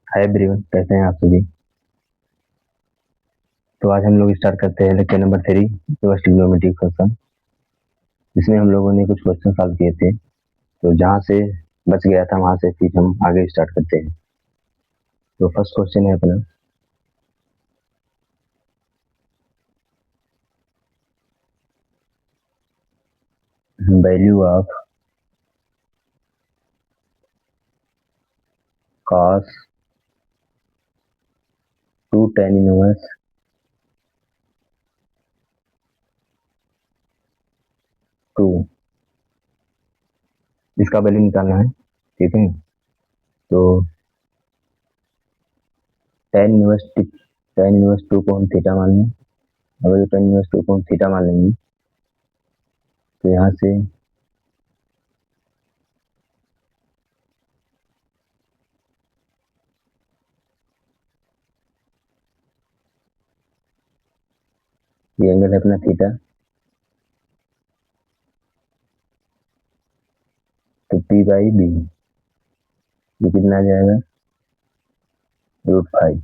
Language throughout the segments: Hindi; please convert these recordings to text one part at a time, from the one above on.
हाय एवरीवन, कैसे हैं आप सभी। तो आज हम लोग स्टार्ट करते हैं lecture number 3 reverse trigonometry question, जिसमें हम लोगों ने कुछ क्वेश्चन सॉल्व किए थे। तो जहाँ से बच गया था वहाँ से फिर हम आगे स्टार्ट करते हैं। तो फर्स्ट क्वेश्चन है अपना, value of cos 2 tan inverse 2, इसका वैल्यू निकालना है। ठीक है, तो tan इनवर्स 2 को हम थीटा मान लें। अगर tan इनवर्स 2 को हम थीटा मान लेंगे तो यहाँ से ये एंगल है अपना थीटा, तो p बाई बी ये कितना आ जाएगा, √5।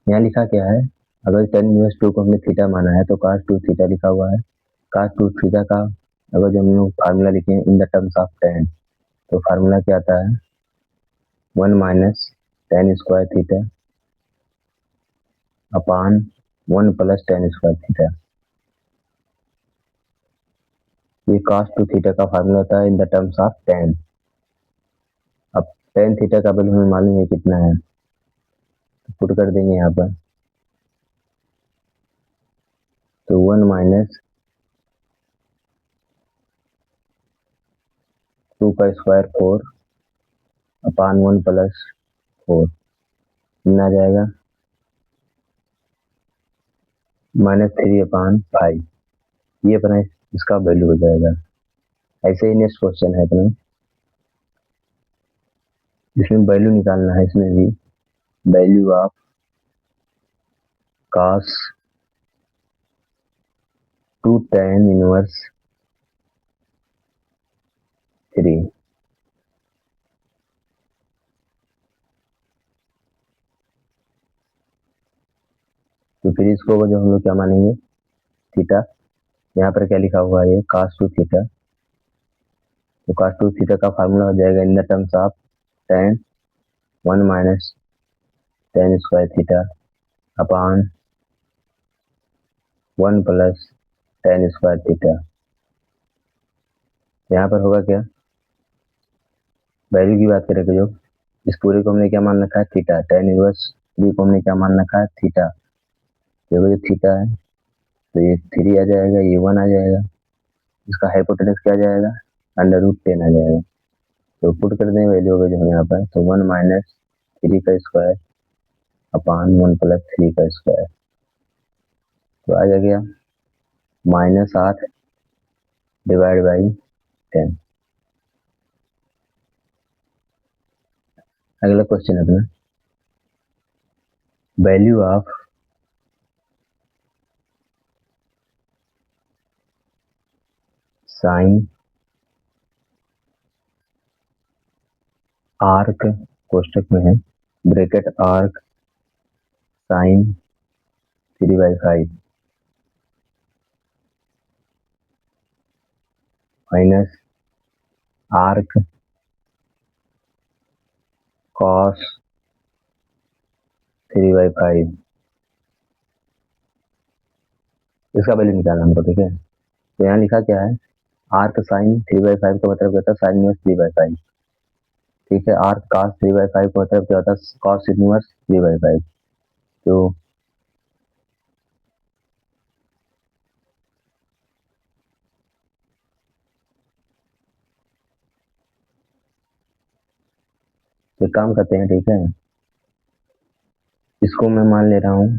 यहाँ लिखा क्या है, अगर tan इनवर्स 2 को हमने थीटा माना है तो cos 2 थीटा लिखा हुआ है। cos 2 थीटा का अगर जो हम लोग फार्मूला लिखें in the terms of tan, तो फार्मूला क्या आता है, 1 minus tan square theta upon 1 plus tan square theta. ये cos 2 थीटा का फार्मूला होता है in the terms of tan। अब tan थीटा का वैल्यू हमें मालूम है कितना है, तो पुट कर देंगे यहाँ पर। तो 1 माइनस 2 का स्क्वायर 4 अपॉन 1 प्लस 4 कितना आ जाएगा, -3 अपॉन 5। ये अपना इसका वैल्यू हो जाएगा। ऐसे ही नेक्स्ट क्वेश्चन है अपना, जिसमें वैल्यू निकालना है। इसमें भी value of cos 2 tan inverse 3, तो फिर इसको जो हम लोग क्या मानेंगे, थीटा। यहाँ पर क्या लिखा हुआ है, cos 2 थीटा। तो cos 2 थीटा का फार्मूला हो जाएगा in the terms of tan 1 minus tan square theta upon 1 plus tan square theta. यहाँ पर होगा क्या, वैल्यू की बात करें तो जो इस पूरे को हमने क्या मान रखा है, थीटा। tan इनवर्स 3 को हमने क्या मान रखा है, थीटा। देखो ये थीटा है तो ये 3 आ जाएगा, ये 1 आ जाएगा, इसका हाइपोटेनस क्या आ जाएगा, √10 आ जाएगा। तो पुट कर दें वैल्यू होगा जो यहाँ पर, तो 1 माइनस 3 का स्क्वायर अपॉन 1 प्लस 3 का स्क्वायर, तो आ गया -8 डिवाइड बाई 10। अगला क्वेश्चन अपना, वैल्यू ऑफ साइन आर्क, कोष्टक में है bracket arc sine 3/5 minus arc cos 3/5, इसका वैल्यू निकालना हमको। ठीक है, तो यहाँ लिखा क्या है, आर्क साइन 3/5 का मतलब क्या होता है, साइन इनवर्स 3/5। ठीक है, आर्क कॉस 3/5 का मतलब क्या होता है, कॉस इनवर्स 3/5। तो एक काम करते हैं, ठीक है, इसको मैं मान ले रहा हूँ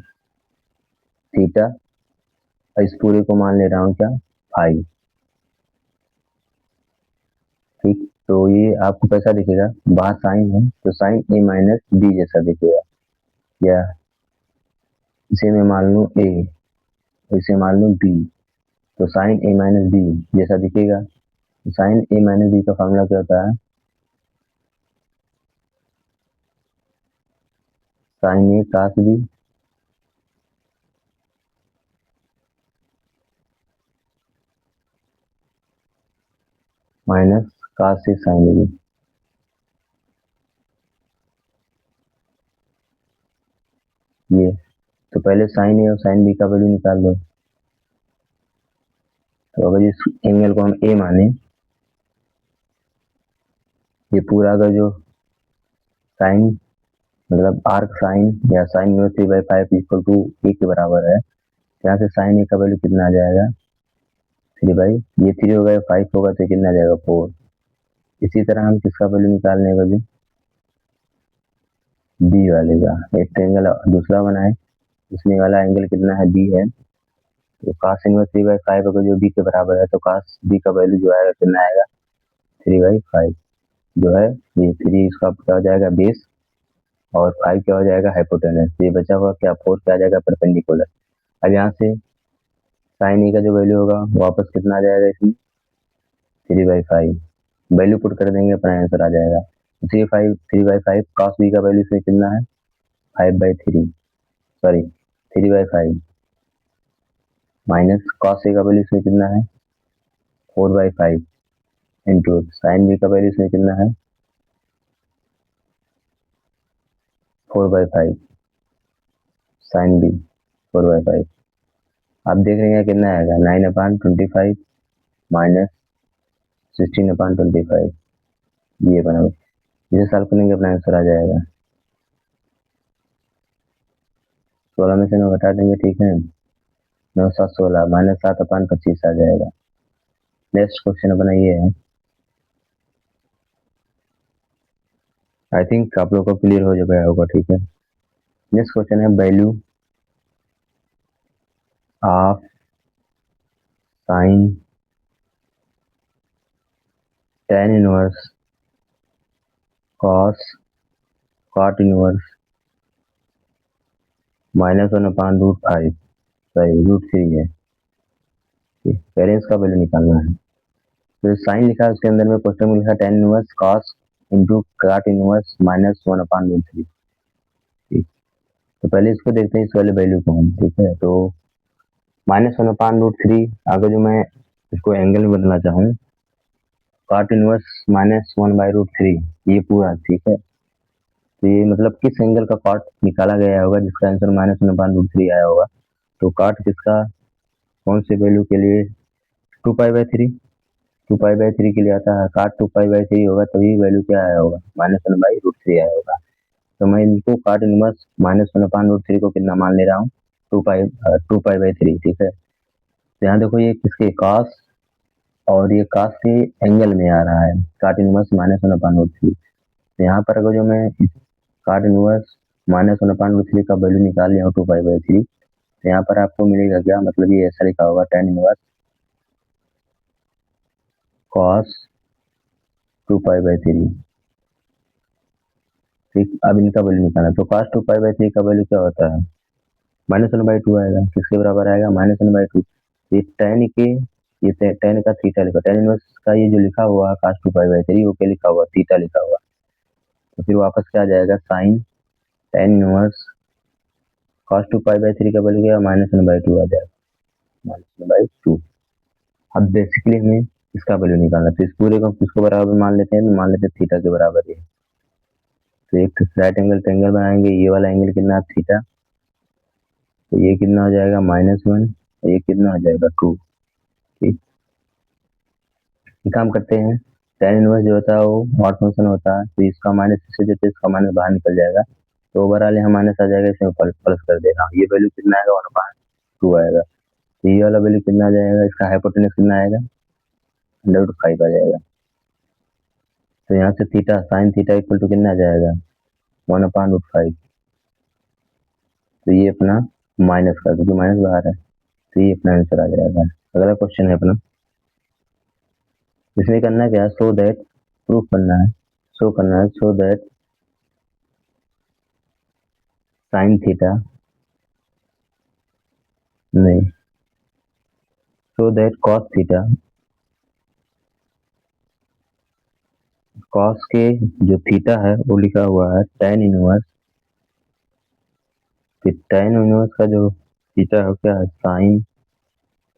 थीटा और इस पूरे को मान ले रहा हूँ क्या, फाई। ठीक, तो ये आपको कैसा दिखेगा, बाहर साइन है तो साइन a माइनस बी जैसा दिखेगा, या इसे मैं मान लूँ a और इसे मान लूँ b, तो साइन a माइनस बी जैसा दिखेगा। तो साइन a माइनस बी का फॉर्मूला क्या होता है, साइन ए काश बी माइनस काश ए साइन बी। ये तो पहले साइन ए और साइन बी का वैल्यू निकाल लो। तो अगर इस एंगल को हम ए माने, ये पूरा अगर जो साइन मतलब आर्क साइन या साइन में 3/5 इक्वल टू ए के बराबर है, यहाँ से साइन ए का वैल्यू कितना आ जाएगा 3 ये 3 होगा 5 होगा तो कितना आ जाएगा 4। इसी तरह हम किसका वैल्यू निकालने का जी बी वाले का। एक एंगल दूसरा बनाए, इसमें वाला एंगल कितना है बी है, तो काश इनवर्स 3/5 अगर जो बी के बराबर है तो काश बी का वैल्यू जो आएगा कितना आएगा 3/5 जो है ये 3 इसका क्या हो जाएगा बेस और 5 क्या हो जाएगा हाइपोटेनस। ये बचा हुआ क्या 4 क्या आ जाएगा परपेंडिकुलर। अब यहाँ से साइन ए का जो वैल्यू होगा वापस कितना आ जाएगा इसमें 3/5 वैल्यू पुट कर देंगे अपना आंसर आ जाएगा 3/5 कॉस बी का वैल्यू इसमें कितना है 5/3 सॉरी 3/5 माइनस कॉस ए का वैल्यू इसमें कितना है 4/5 इंटू साइन बी का वैल्यू इसमें कितना है 4/5 साइन बी 4/5। आप देख रहे हैं कितना आएगा 9/25 माइनस 16/25 ये बना। इसे सॉल्व करेंगे अपना आंसर आ जाएगा 16 में से 9 घटा देंगे, ठीक है 9 7 16 माइनस 7/25 आ जाएगा। नेक्स्ट क्वेश्चन अपना ये है, आई थिंक आप लोग को क्लियर हो गया होगा, ठीक है। नेक्स्ट क्वेश्चन है value of sine tan inverse cos cot inverse -1/√5 sorry √3 है। पेरेंट्स का वैल्यू निकालना है। तो साइन लिखा है उसके अंदर में क्वेश्चन में लिखा tan inverse cos into cot inverse -1/√3। ठीक, तो पहले इसको देखते हैं इस वाले वैल्यू को हम, ठीक है। तो -1/√3 अगर जो मैं इसको एंगल में बदलना चाहूँ कॉट इनवर्स -1/√3 ये पूरा, ठीक है। तो ये मतलब किस एंगल का कॉट निकाला गया होगा जिसका आंसर -1/√3 आया होगा। तो कॉट किसका कौन से वैल्यू के लिए 2π/3 2π/3 के लिए आता है। कॉट 2π/3 होगा तभी वैल्यू क्या आया होगा -1/√3 आया होगा। तो मैं इनको कॉट इनवर्स -1/√3 को कितना मान ले रहा हूँ 2π/3, ठीक है। तो यहाँ देखो ये किसके कॉस और ये कॉस के एंगल में आ रहा है कॉट इनवर्स -1/√3। तो यहाँ पर अगर जो मैं कॉट इनवर्स -1/√3 का वैल्यू निकाल लिया हूँ 2π/3, तो यहाँ पर आपको मिलेगा क्या, मतलब ये ऐसा लिखा होगा tan इनवर्स cos 2π/3। ठीक, अब इनका वैल्यू निकालना। तो cos 2π/3 का वैल्यू क्या होता है -1/2 आएगा। किसके बराबर आएगा -1/2। ये tan के ये tan का थीटा लिखा, tan इनवर्स का ये जो लिखा हुआ है cos 2π/3 वो क्या लिखा हुआ थीटा लिखा हुआ। तो फिर वापस क्या आ जाएगा साइन tan इनवर्स cos 2π/3 का वैल्यू क्या -1/2 आ जाएगा -1/2। अब बेसिकली हमें इसका वैल्यू निकालना। तो इस पूरे को किसको बराबर मान लेते हैं, तो मान लेते हैं थीटा के बराबर है। तो एक राइट एंगल ट्रायंगल बनाएंगे, ये वाला एंगल कितना थीटा, तो ये कितना हो जाएगा -1 और ये कितना हो जाएगा 2। ठीक, काम करते हैं। tan इनवर्स जो होता है वो ऑड फंक्शन होता है, तो इसका माइनस इससे देते इसका माइनस बाहर निकल जाएगा, तो ओवरऑल यहाँ माइनस आ जाएगा, इसमें प्लस कर देना। ये वैल्यू कितना आएगा 1/2 आएगा। तो ये वाला वैल्यू कितना आ जाएगा, इसका हाइपोटेनस कितना आएगा √5 आ जाएगा। तो यहाँ से theta sine theta equal to कितना आ जाएगा 1/√5। तो ये अपना माइनस का, क्योंकि माइनस बाहर है, तो ये अपना आंसर आ जाएगा। अगला क्वेश्चन है अपना, इसमें करना क्या है, सो दैट प्रूफ करना है, सो दैट साइन थीटा नहीं, so that cos theta, cos के जो थीटा है वो लिखा हुआ है tan इनवर्स फिर tan इनवर्स का जो थीटा है क्या है साइन,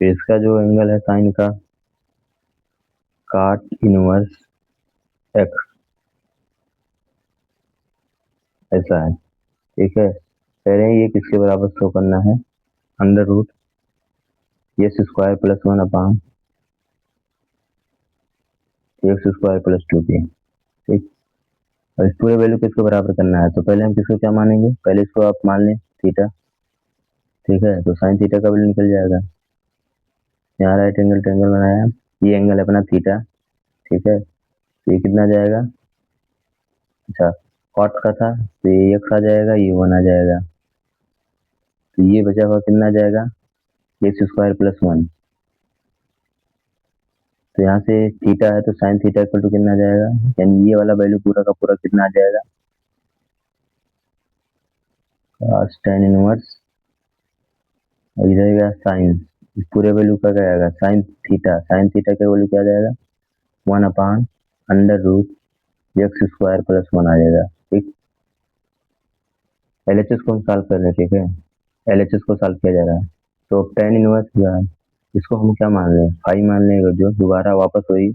फिर इसका जो एंगल है साइन का cot इनवर्स x, ऐसा है। ठीक है, कह रहे हैं ये किसके बराबर शो करना है, under root x square plus 1 upon x square plus 2p। ठीक, और इस पूरे वैल्यू किसके बराबर करना है, तो पहले हम किसको क्या मानेंगे, पहले इसको आप मान लें थीटा। ठीक है, तो साइन थीटा का वैल्यू निकल जाएगा, यहाँ राइट एंगल ट्रायंगल बनाया, ये एंगल है अपना थीटा। ठीक है, तो ये कितना जाएगा, अच्छा कॉट का था तो ये एक्स आ जाएगा, ये 1 आ जाएगा, तो ये बचा हुआ कितना जाएगा एक्स स्क्वायर प्लस 1। तो यहाँ से थीटा है तो साइन थीटा इक्वल टू कितना जाएगा, यानी ये वाला वैल्यू पूरा का पूरा कितना आ जाएगा, cos tan इनवर्स, और इधर गया साइन, इस पूरे वैल्यू का क्या आएगा साइन थीटा, साइन थीटा का वैल्यू क्या जाएगा 1 upon under root x square plus 1 आ जाएगा। ठीक, एलएचएस को हम सॉल्व कर रहे हैं। ठीक है, एलएचएस को सॉल्व किया जा रहा है, तो tan इनवर्स क्या है, इसको हम क्या मान रहे हैं फाई मान लेंगे, जो दोबारा वापस वही,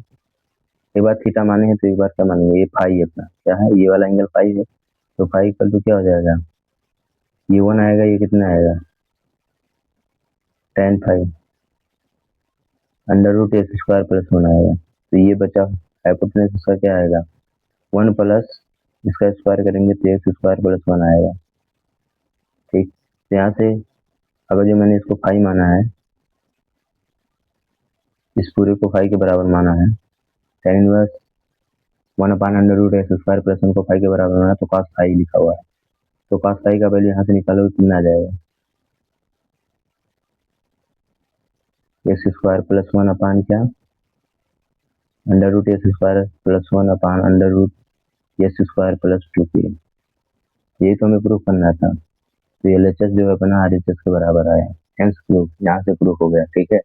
एक बार थीटा माने हैं तो एक बार क्या मानेंगे, ये फाई अपना क्या है, ये वाला एंगल फाई है, तो फाई इक्वल टू क्या हो जाएगा, ये 1 आएगा, ये कितना आएगा tan phi under root x square plus 1 आएगा, तो ये बचा हाइपोटेनस इसका क्या आएगा 1 प्लस इसका स्क्वायर करेंगे तो एक्स स्क्वायर प्लस 1 आएगा। ठीक, तो यहाँ से अगर जो मैंने इसको फाई माना है, इस पूरे को फाई के बराबर माना है, tan inverse 1 upon under root x square plus 1 को फाई के बराबर माना, तो cos फाई लिखा हुआ है, तो cos फाई का वैल्यू यहाँ से निकालोगे कितना आ जाएगा, एक्स स्क्वायर प्लस 1 अपान क्या under root x square plus 1 upon under root x square plus 2p। यही तो हमें प्रूफ करना था, तो ये एलएचएस जो है अपना आरएचएस के बराबर आया, हेंस प्रूफ, यहाँ से प्रूफ हो गया। ठीक है,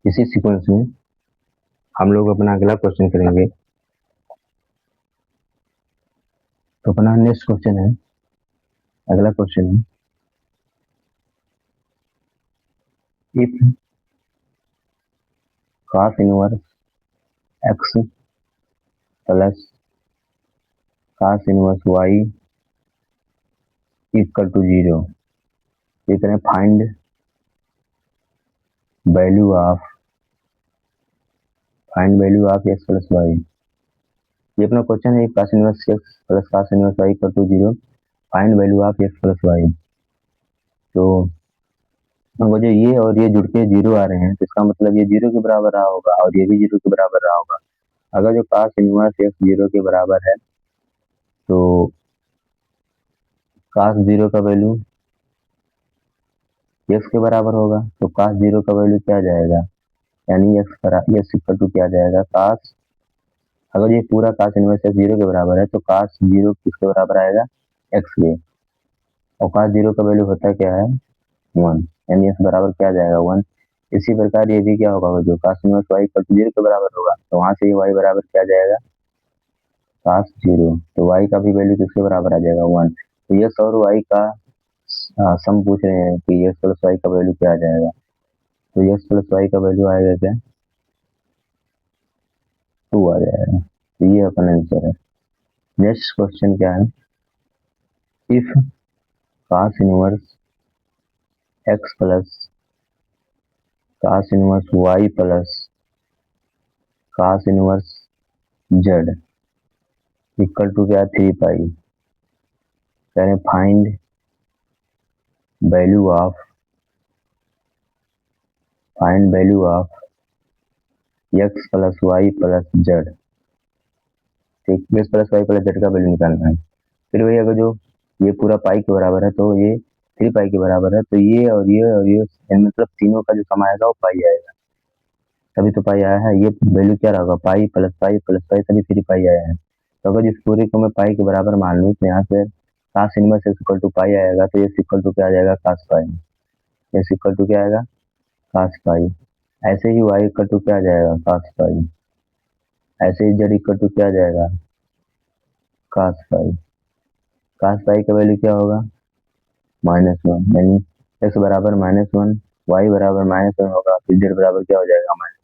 इसी सीक्वेंस में हम लोग अपना अगला क्वेश्चन करेंगे। तो अपना नेक्स्ट क्वेश्चन है, अगला क्वेश्चन है, if cos inverse x plus cos inverse y equal to 0, ये करें find value of x plus y। ये अपना क्वेश्चन है, cos inverse x plus cos inverse y equal to 0, find value of x plus y। तो हमको जो ये और ये जुड़ के 0 आ रहे हैं, तो इसका मतलब ये 0 के बराबर रहा होगा और ये भी 0 के बराबर रहा होगा। अगर जो cos इनवर्स x 0 के बराबर है, तो cos 0 का वैल्यू x के बराबर होगा, तो cos 0 का वैल्यू क्या आ जाएगा, यानी x इक्वल टू क्या आ जाएगा cos, अगर ये पूरा cos इनवर्स x 0 के बराबर है, तो cos 0 किसके बराबर आएगा x के, और cos 0 का वैल्यू होता क्या है 1, यानी x बराबर क्या आ जाएगा 1। इसी प्रकार ये भी क्या होगा, जो cos inverse y equal to 0 के बराबर होगा, तो वहां से ये y बराबर क्या आ जाएगा cos 0, तो y का भी वैल्यू किसके बराबर आ जाएगा 1। तो x और y का सम पूछ रहे हैं कि x प्लस y का वैल्यू क्या आ जाएगा, तो x प्लस y का वैल्यू आएगा क्या 2 आ जाएगा, तो ये अपन आंसर है। नेक्स्ट क्वेश्चन क्या है, if cos inverse x plus cos inverse y plus cos inverse z equal to क्या 3 पाई, कह रहे find value of x plus y plus z। ठीक, x plus y plus z का वैल्यू निकालना है। फिर वही अगर जो ये पूरा पाई के बराबर है, तो ये 3 पाई के बराबर है, तो ये और ये और ये मतलब तीनों का जो सम आएगा वो पाई आएगा, तभी तो पाई आया है। ये वैल्यू क्या होगा, pi plus pi plus pi, तभी 3 पाई आया है। तो अगर इस पूरे को मैं पाई के बराबर मान लूँ तो यहाँ से cos inverse x equal to pi आएगा, तो x इक्वल टू क्या आ जाएगा, cos pi. x equal to क्या आएगा, cos पाई। ऐसे ही y इक्वल टू क्या आ जाएगा, cos पाई। ऐसे ही z इक्वल टू क्या आ जाएगा, cos पाई। cos पाई का वैल्यू क्या होगा, -1, यानी x बराबर -1, y बराबर -1 होगा, फिर z बराबर क्या हो जाएगा, माइनस।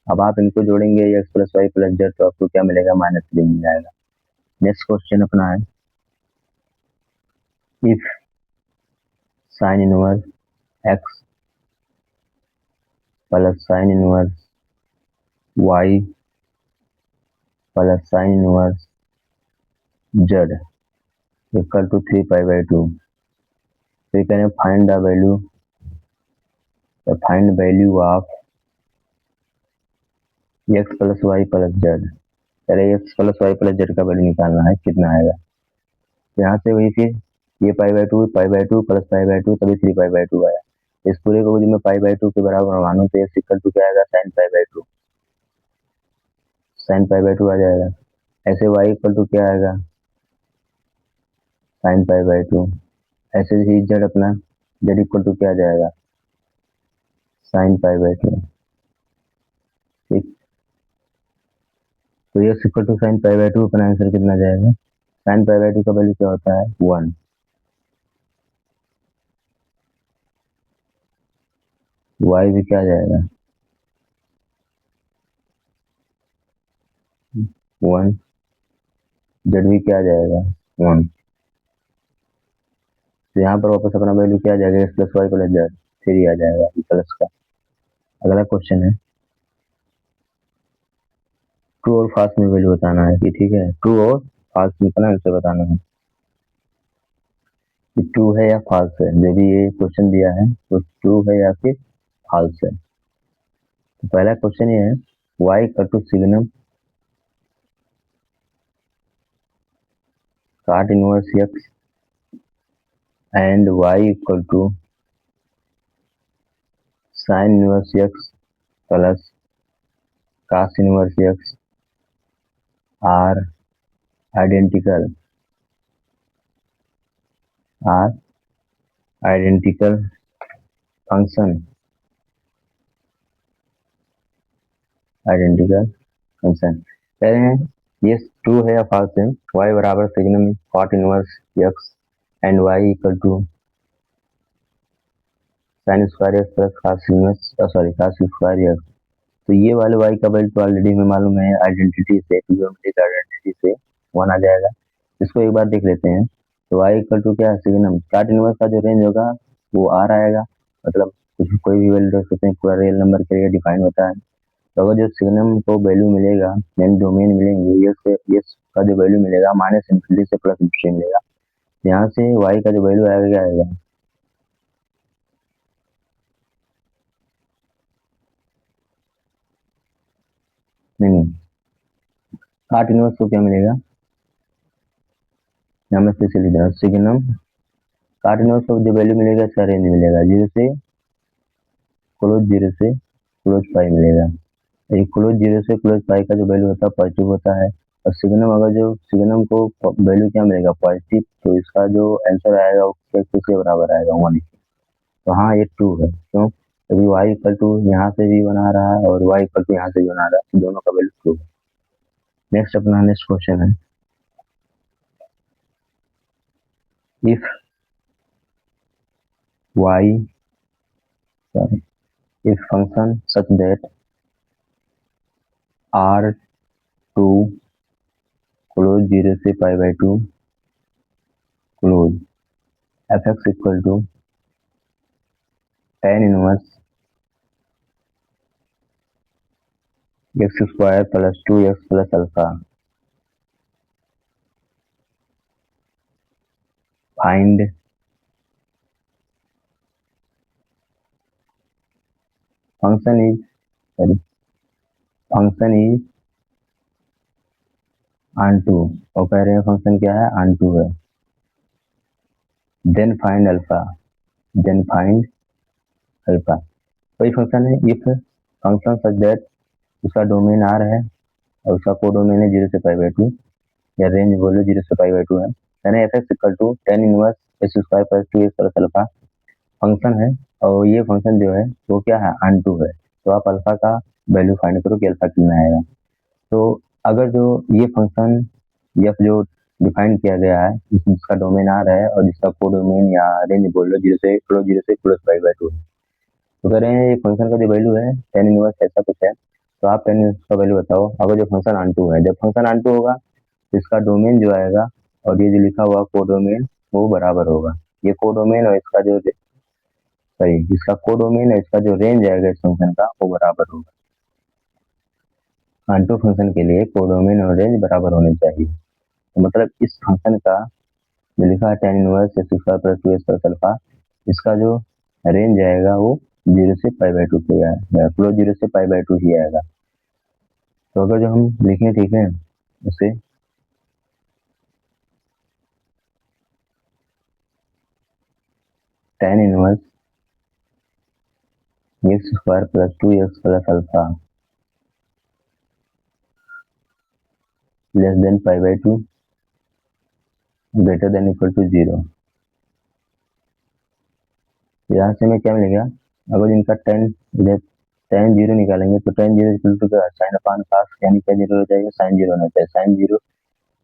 अब आप इनको जोड़ेंगे x plus y plus z, तो आपको क्या मिलेगा, -3 मिल जाएगा। नेक्स्ट क्वेश्चन अपना है, if sine inverse x plus sine inverse y plus sine inverse z equal to 3 pi by 2, तो कह रहे हैं find value of x plus y plus z. कह रहे x plus y plus z का वैल्यू निकालना है, कितना आएगा। यहाँ से वही फिर ये pi by two plus pi by two, तभी 3 पाई बाई 2 आया। इस पूरे को जो मैं पाई बाई 2 के बराबर मानूं तो x इक्वल टू क्या आएगा, sign pi by 2, sign pi by 2 आ जाएगा। ऐसे y इक्वल टू क्या आएगा, साइन पाई बाई 2। ऐसे ही z अपना z इक्वल टू क्या आ जाएगा, साइन पाई बाई 2। ठीक, तो x equal to sine pi by 2, अपना आंसर कितना जाएगा, साइन पाई बाई 2 का वैल्यू क्या होता है, 1। y भी क्या आ जाएगा, 1, z भी क्या आ जाएगा, 1। तो यहाँ पर वापस अपना वैल्यू क्या आ जाएगा, x plus y plus z, 3 आ जाएगा प्लस का। अगला क्वेश्चन है, ट्रू और फाल्स में वैल्यू बताना है कि ठीक है, ट्रू और फाल्स में अपना आंसर बताना है कि ट्रू है या फाल्स है। जो भी ये क्वेश्चन दिया है तो ट्रू है या फिर फाल्स है। तो पहला क्वेश्चन ये है, y equal to signum cot inverse x and y equal to sine inverse x plus cos inverse x are identical function कह रहे हैं ये ट्रू है या फॉल्स है। y बराबर signum cot inverse x and y equal to sine square x plus cos square x। तो ये वाले y का वैल्यू तो ऑलरेडी हमें मालूम है, आइडेंटिटी से, ट्रिग्नोमेट्रिक आइडेंटिटी से 1 आ जाएगा। इसको एक बार देख लेते हैं। तो y इक्वल टू क्या है, सिग्नम cot इनवर्स का जो रेंज होगा वो r आएगा, मतलब कोई भी वैल्यू रख सकते हैं, पूरा रियल नंबर के लिए डिफाइन होता है। तो अगर जो सिग्नम को वैल्यू मिलेगा, यानी डोमेन मिलेंगे, ये का जो वैल्यू मिलेगा माइनस इन्फिनिटी से प्लस इन्फिनिटी मिलेगा। यहाँ से y का जो वैल्यू आएगा क्या आएगा, नहीं cot इनवर्स को क्या मिलेगा, यहाँ में फिर से लिख रहा हूँ, सिग्नम cot इनवर्स को जो वैल्यू मिलेगा इसका रेंज मिलेगा 0 से क्लोज पाई मिलेगा। क्लोज 0 से क्लोज पाई का जो वैल्यू होता है पॉजिटिव होता है, और सिग्नम अगर जो सिग्नम को वैल्यू क्या मिलेगा, पॉजिटिव, तो इसका जो आंसर आएगा वो किसके बराबर आएगा, 1। तो हाँ ये ट्रू है, क्यों, अभी y इक्वल टू यहाँ से भी बना रहा है और y इक्वल टू यहाँ से भी बना रहा है, तो दोनों का वैल्यू ट्रू है। नेक्स्ट अपना नेक्स्ट क्वेश्चन है, if function such that r to close 0 से pi by 2 close f(x) equal to tan inverse x square plus 2x प्लस alpha, find function is onto, और कह रहे हैं फंक्शन क्या है, ऑन टू है। Then find alpha, then find alpha. वही फंक्शन है इफ फंक्शन सच दैट उसका डोमेन आर है और उसका कोडोमेन है 0 से पाई बाई 2 या रेंज बोलो 0 से पाई बाई 2 है, यानी f x equal to tan inverse x square plus 2 x plus alpha function है। और ये फंक्शन जो है वो क्या है, अनटू है। तो आप अल्फा का वैल्यू फाइंड करो कि अल्फा कितना आएगा। तो अगर जो ये फंक्शन एफ जो डिफाइन किया गया है जिसका डोमेन आर है और जिसका कोडोमेन या रेंज बोल लो 0 से प्लस पाई बाई 2 है, तो कह रहे हैं ये फंक्शन का जो वैल्यू है टेन इनवर्स ऐसा कुछ है। तो आप टेन इनवर्स का वैल्यू बताओ। अगर जो फंक्शन अनटू है, जब फंक्शन अनटू होगा तो इसका डोमेन जो आएगा और ये जो लिखा हुआ कोडोमेन वो बराबर होगा। ये कोडोमेन और इसका जो सॉरी इसका कोडोमेन और इसका जो रेंज आएगा इस फंक्शन का वो बराबर होगा। अनटू फंक्शन के लिए कोडोमेन और रेंज बराबर होने चाहिए। तो मतलब इस फंक्शन का जो लिखा है ten inverse x square plus 2 x plus alpha, इसका जो रेंज आएगा वो 0 से पाई बाई 2 पे आएगा, प्लस 0 से पाई बाई 2 ही आएगा। तो अगर जो हम लिखें, ठीक है, उसे tan inverse x square plus 2 x plus alpha less than pi by 2 greater than equal to 0। यहाँ से हमें क्या मिलेगा, अगर इनका टेन इधर टेन जीरो निकालेंगे तो टेन जीरो इक्वल टू क्या, साइन अपान कास, यानी क्या जीरो हो जाएगा, साइन जीरो होना चाहिए। साइन जीरो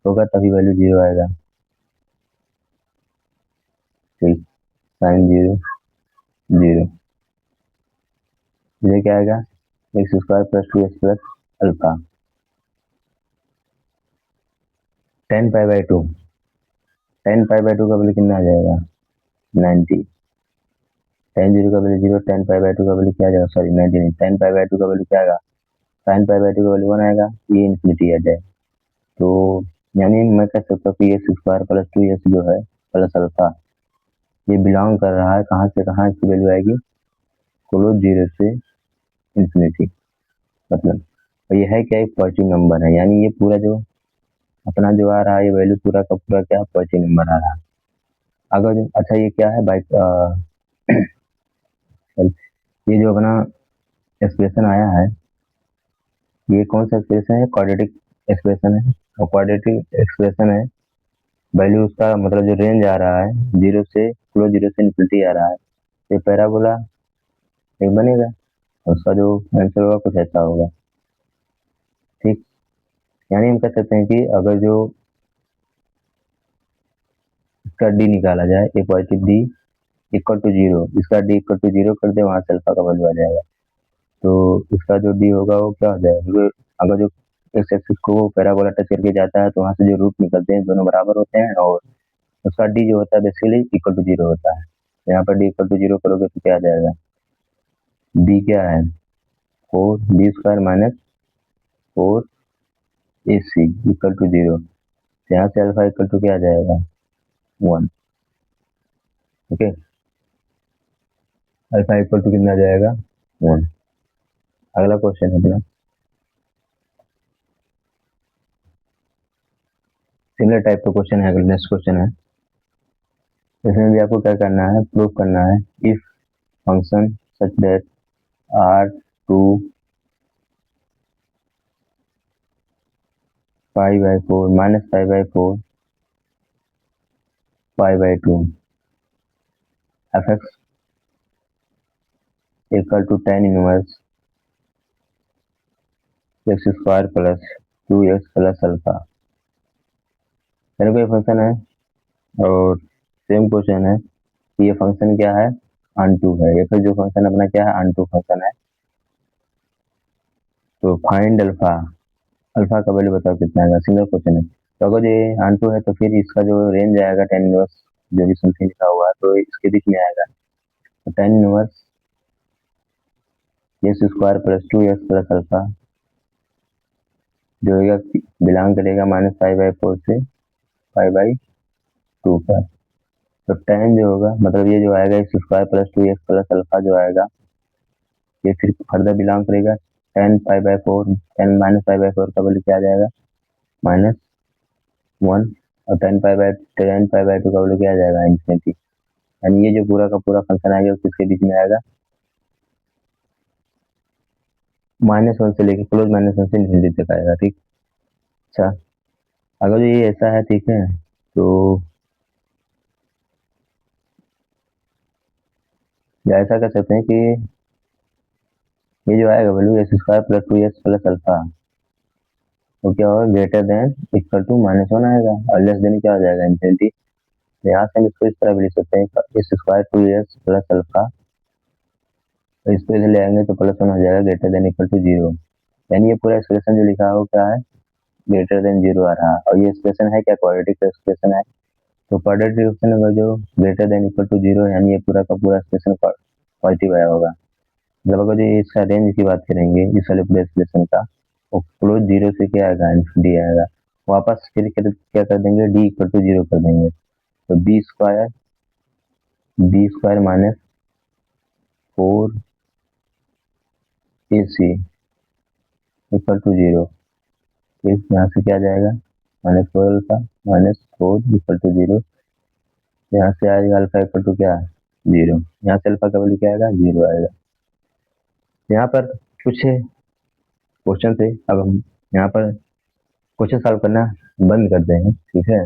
होगा तभी वैल्यू जीरो आएगा। ठीक, साइन जीरो जीरो, ये क्या आएगा, x square plus 2 x plus alpha ten pi by 2, ten pi by 2 का वैल्यू कितना आ जाएगा, 90। टेन जीरो का value zero, ten pi by 2 का वैल्यू क्या आ जाएगा, सॉरी 90 नहीं, टेन पाई बाई 2 का वैल्यू क्या आएगा, साइन पाई बाई 2 का वैल्यू 1 आएगा, ये इन्फिनिटी आ जाए। तो यानी मैं कह सकता हूँ कि एक्स स्क्वायर प्लस 2 एक्स जो है प्लस अल्फा ये बिलोंग कर रहा है कहाँ से कहाँ, इसकी वैल्यू आएगी क्लोज 0 से इन्फिनिटी। मतलब ये है क्या, एक पॉजिटिव नंबर है, यानी ये पूरा जो अपना जो आ रहा है ये वैल्यू पूरा का पूरा क्या पॉजिटिव नंबर आ रहा है। अगर अच्छा ये क्या है बाइक ये जो अपना एक्सप्रेशन आया है ये कौन सा एक्सप्रेशन है, क्वाड्रेटिक एक्सप्रेशन है। और क्वाड्रेटिक एक्सप्रेशन है, वैल्यू उसका मतलब जो रेंज आ रहा है 0 से क्लोज 0 से इन्फिनिटी आ रहा है, ये पैराबोला एक बनेगा, उसका जो आंसर होगा कुछ ऐसा होगा। ठीक, यानी हम कह सकते हैं कि अगर जो इसका डी निकाला जाए, ए पॉजिटिव डी इक्वल टू 0, इसका डी इक्वल टू 0 कर दे, वहां से अल्फा का वैल्यू आ जाएगा। तो इसका जो डी होगा वो क्या हो जाएगा, क्योंकि अगर जो एक्स एक्सिस को पैराबोला टच करके जाता है तो वहां से जो रूट निकलते हैं दोनों बराबर होते हैं, और उसका डी जो होता है बेसिकली इक्वल टू 0 होता है। यहाँ पर डी इक्वल टू 0 करोगे तो क्या आ जाएगा, डी क्या है, 4 b square minus 4 a c equal to 0। यहाँ से अल्फा इक्वल टू क्या आ जाएगा, 1। ओके, अल्फा इक्वल टू कितना आ जाएगा, 1। अगला क्वेश्चन है अपना, सिमिलर टाइप का क्वेश्चन है। नेक्स्ट क्वेश्चन है, इसमें भी आपको क्या करना है, प्रूव करना है if function such that R to pi by 4 minus pi by 4 pi by 2 f x equal to tan inverse x square plus 2 x plus alpha. कोई फंक्शन है और सेम क्वेश्चन है कि ये फंक्शन क्या है, अनटू है, या फिर जो फंक्शन अपना क्या है, अनटू फंक्शन है। तो फाइंड अल्फा, अल्फा का वैल्यू बताओ कितना आएगा, सिंगल क्वेश्चन है। तो अगर ये अनटू है तो फिर इसका जो रेंज आएगा टेन इनवर्स जो भी समथिंग लिखा हुआ है तो इसके बीच में आएगा। तो ten inverse x square plus 2 x plus alpha जो होगा बिलोंग करेगा माइनस पाई बाई 4 से पाई बाई 2 पर। तो टेन जो होगा मतलब ये जो आएगा x square plus 2 x plus alpha जो आएगा ये फिर फर्दर बिलोंग करेगा ten pi by 4, ten minus pi by 4 का वैल्यू क्या आ जाएगा, -1। और टेन पाई बाई 2 का वैल्यू क्या आ जाएगा, इन्फिनिटी। यानी ये जो पूरा का पूरा फंक्शन आएगा वो किसके बीच में आएगा, -1 से लेके क्लोज -1 से इन्फिनिटी तक आएगा। ठीक, अच्छा अगर ये ऐसा है, ठीक है, तो या ऐसा कर सकते हैं कि ये जो आएगा वैल्यू x² + 2x + अल्फा, तो क्या होगा, ग्रेटर देन इक्वल टू -1 आएगा और लेस देन क्या हो जाएगा, इन्फिनिटी। तो यहाँ से हम इसको इस तरह भी लिख सकते हैं, x² 2x + अल्फा, तो इसको इधर ले आएंगे तो +1 हो जाएगा, ग्रेटर देन इक्वल टू 0। यानी ये पूरा एक्सप्रेशन जो लिखा है वो क्या है, ग्रेटर देन 0 आ रहा है। और ये एक्सप्रेशन है क्या, क्वाड्रेटिक एक्सप्रेशन है। तो क्वाड्रेटिक एक्सप्रेशन होगा जो ग्रेटर देन इक्वल टू 0, यानी ये पूरा का पूरा एक्सप्रेशन पॉजिटिव आया होगा। जब अगर जो इसका रेंज की बात करेंगे इस वाले पूरे एक्सप्रेशन का, वो क्लोज 0 से क्या आएगा, इन्फिनिटी आएगा। वापस फिर क्या कर देंगे, d इक्वल टू 0 कर देंगे, तो b² -4ac इक्वल टू 0। फिर यहाँ से क्या जाएगा, -4 अल्फा -4 इक्वल टू 0। यहाँ से आएगा अल्फा इक्वल टू क्या, 0। यहाँ से अल्फा का वैल्यू क्या आएगा, 0 आएगा। यहाँ पर कुछ क्वेश्चन थे, अब हम यहाँ पर क्वेश्चन सॉल्व करना बंद कर देंगे। ठीक है।